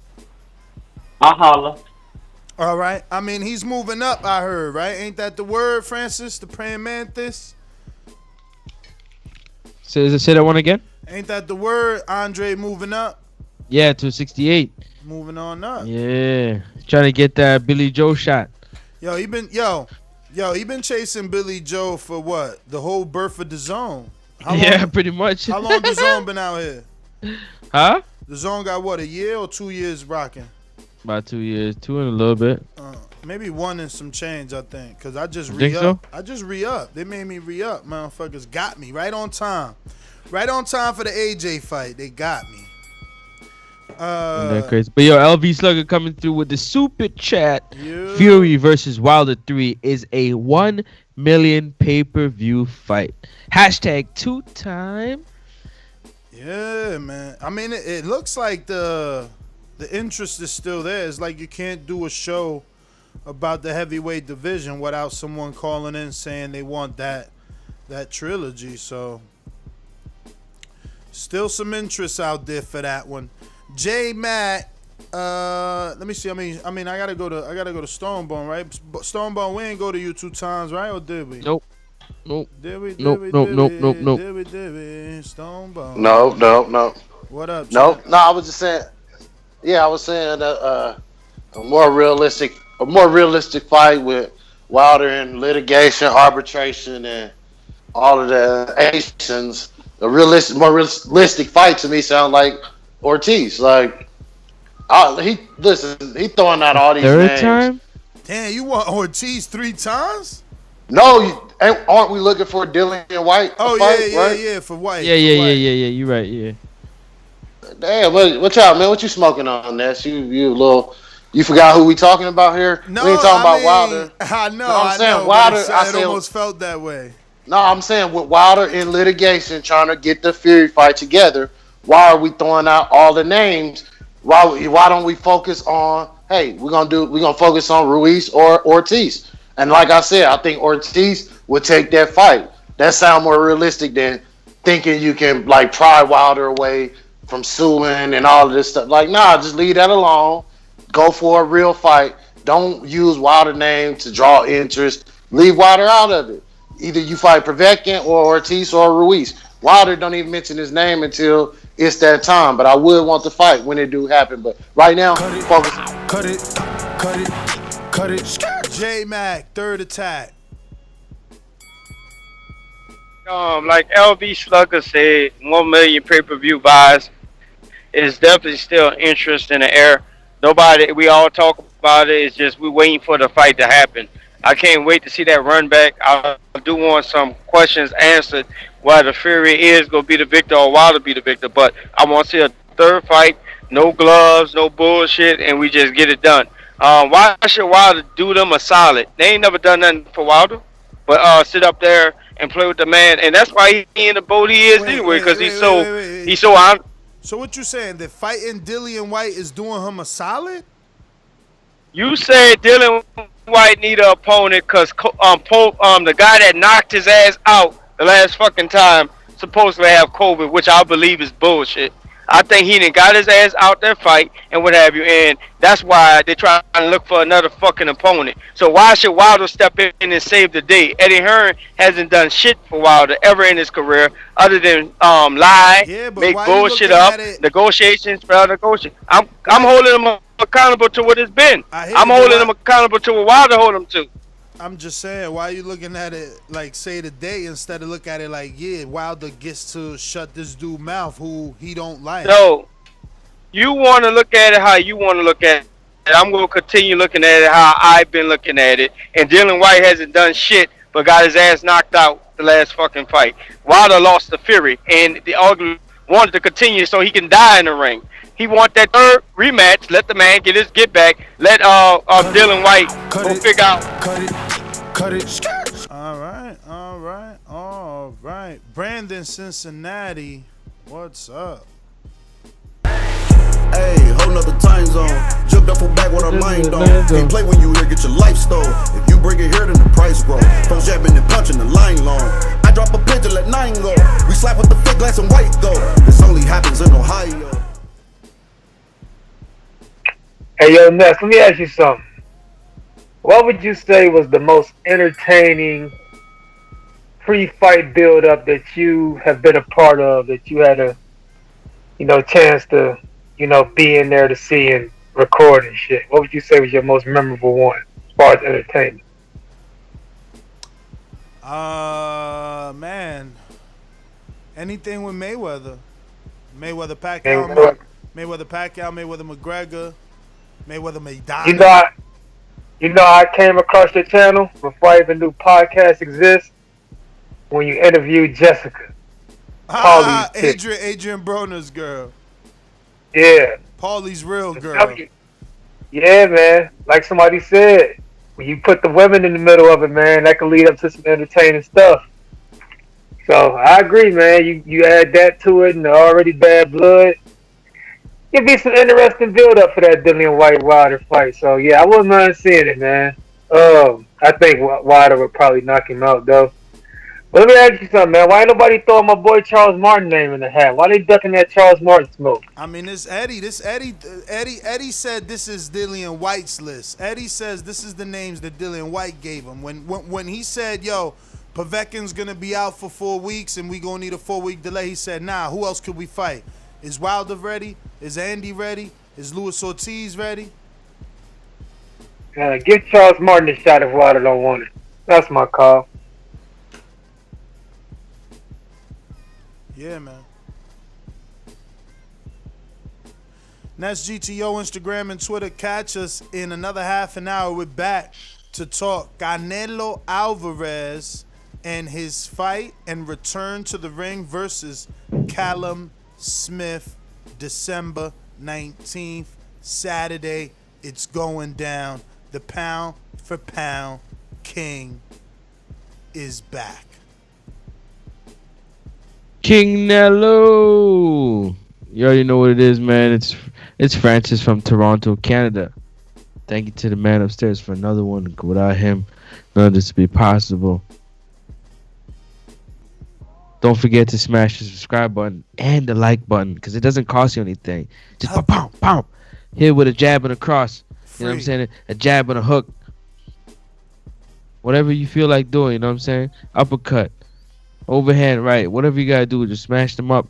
I'll holla. All right. I mean, he's moving up, I heard, right? Ain't that the word, Francis? The praying mantis? Say that one again? Ain't that the word, Andre moving up? Yeah, to 68. Moving on up. Yeah, trying to get that Billy Joe shot. He been chasing Billy Joe for what? The whole birth of Dazn. Yeah, pretty much. How long Dazn been out here? Huh? Dazn got what, a year or 2 years rocking? About 2 years, 2 and a little bit. Maybe 1 and some change, I think. Because I just Think so? I just re-up. They made me re-up. Motherfuckers got me right on time. Right on time for the AJ fight. They got me. That crazy. But yo, LV Slugger coming through with the super chat. Yeah. Fury versus Wilder 3 is a 1 million pay-per-view fight. Hashtag 2-time. Yeah, man. I mean, it looks like the interest is still there. It's like you can't do a show about the heavyweight division without someone calling in saying they want that trilogy. So still some interest out there for that one. J Matt Let me see. I mean, I gotta go to Stonebone, right? Stonebone, we ain't go to you 2 times, right? Or did we? Nope. Nope. Did we? Nope. Did we? Stonebone. No. What up, No. champ? No, I was just saying. Yeah, I was saying that a more realistic fight with Wilder in litigation, arbitration, and all of the Asians. More realistic fight to me sound like Ortiz. Like, he throwing out all these Third names. time? Damn, you want Ortiz 3 times? No, aren't we looking for Dillian Whyte? Oh fight, right? yeah, for White. Yeah. You right. Yeah. Damn, what y'all, man? What you smoking on, Ness? You forgot who we talking about here? No, we ain't talking about Wilder. I know. No, I'm saying know, Wilder. It almost felt that way. No, I'm saying with Wilder in litigation trying to get the Fury fight together, why are we throwing out all the names? Why don't we focus on, hey, we're gonna focus on Ruiz or Ortiz? And like I said, I think Ortiz would take that fight. That sounds more realistic than thinking you can like pry Wilder away from suing and all of this stuff. Like, nah, just leave that alone. Go for a real fight. Don't use Wilder name to draw interest. Leave Wilder out of it. Either you fight Povetkin or Ortiz or Ruiz. Wilder don't even mention his name until it's that time. But I would want the fight when it do happen. But right now, focus. Cut it. J Mac, third attack. Like LB Slugger said, 1 million pay-per-view buys is definitely still interest in the air. We all talk about it. It's just we're waiting for the fight to happen. I can't wait to see that run back. I do want some questions answered why the Fury is going to be the victor or Wilder be the victor. But I want to see a third fight, no gloves, no bullshit, and we just get it done. Why should Wilder do them a solid? They ain't never done nothing for Wilder, but sit up there and play with the man, and that's why he in the boat he is anyway, because he's so on. So what you saying? That fighting Dillian Whyte is doing him a solid? You said Dillian Whyte need an opponent because the guy that knocked his ass out the last fucking time supposedly have COVID, which I believe is bullshit. I think he done got his ass out that fight and what have you, and that's why they're trying to look for another fucking opponent. So why should Wilder step in and save the day? Eddie Hearn hasn't done shit for Wilder ever in his career other than lie, make bullshit up, negotiations for negotiation. I'm holding him accountable to what it's been. I'm holding him accountable to what Wilder hold him to. I'm just saying, why are you looking at it like say today instead of look at it like, yeah, Wilder gets to shut this dude mouth who he don't like. So you want to look at it how you want to look at it. I'm going to continue looking at it how I've been looking at it. And Dillian Whyte hasn't done shit but got his ass knocked out the last fucking fight. Wilder lost to Fury, and the ugly wanted to continue so he can die in the ring. He want that third rematch. Let the man get his get back. Let Dillian Whyte go figure out. Cut it. All right. Brandon, Cincinnati, what's up? Hey, whole nother time zone. Jumped up for back with our mind on. Can't play when you here, get your life stole. If you bring it here, then the price grow. Folks jabbing and punching the line long. I drop a pitch and let 9 go. We slap with the fake glass and white though. This only happens in Ohio. Hey, yo, Ness, let me ask you something. What would you say was the most entertaining pre-fight build-up that you have been a part of, that you had a, chance to, be in there to see and record and shit? What would you say was your most memorable one as far as entertainment? Man, anything with Mayweather. Pacquiao, Mayweather McGregor, Mayweather Maidana. I came across your channel before I even knew podcasts exist when you interviewed Jessica. Adrian Broner's girl. Yeah. Paulie's real girl. Yeah, man. Like somebody said, when you put the women in the middle of it, man, that can lead up to some entertaining stuff. So I agree, man. You add that to it and the already bad blood. It'd be some interesting build up for that Dillian Whyte Wilder fight. So yeah, I wouldn't mind seeing it, man. I think Wilder would probably knock him out though. Well, let me ask you something, man. Why ain't nobody throwing my boy Charles Martin name in the hat? Why they ducking that Charles Martin smoke? I mean, Eddie said this is Dillian Whyte's list. Eddie says this is the names that Dillian Whyte gave him. When he said, yo, Povetkin's going to be out for 4 weeks and we going to need a 4-week delay, he said, nah, who else could we fight? Is Wilder ready? Is Andy ready? Is Luis Ortiz ready? Give Charles Martin a shot if Wilder don't want it. That's my call. Yeah, man. That's GTO, Instagram, and Twitter. Catch us in another half an hour. We're back to talk Canelo Alvarez and his fight and return to the ring versus Callum Smith, December 19th, Saturday. It's going down. The pound for pound king is back. King Nello. You already know what it is, man. It's Francis from Toronto, Canada. Thank you to the man upstairs for another one. Without him, none of this would be possible. Don't forget to smash the subscribe button and the like button because it doesn't cost you anything. Just pow, pow. Hit with a jab and a cross. You know what I'm saying? A jab and a hook. Whatever you feel like doing, you know what I'm saying? Uppercut. Overhand right. Whatever you gotta do, just smash them up.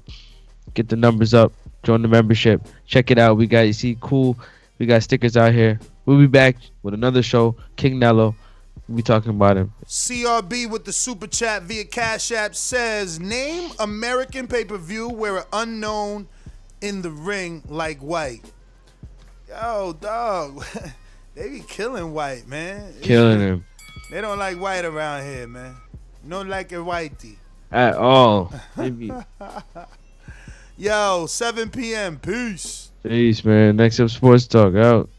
Get the numbers up. Join the membership. Check it out. We got, you see, cool. We got stickers out here. We'll be back with another show. King Nello. We'll be talking about him. CRB with the super chat via Cash App says, name American pay-per-view where an unknown in the ring like White. Yo, dog. They be killing White, man. Killing him. They don't like White around here, man. No like a Whitey. At all. Maybe. Yo, 7 p.m. Peace. Peace, man. Next up, Sports Talk. Out.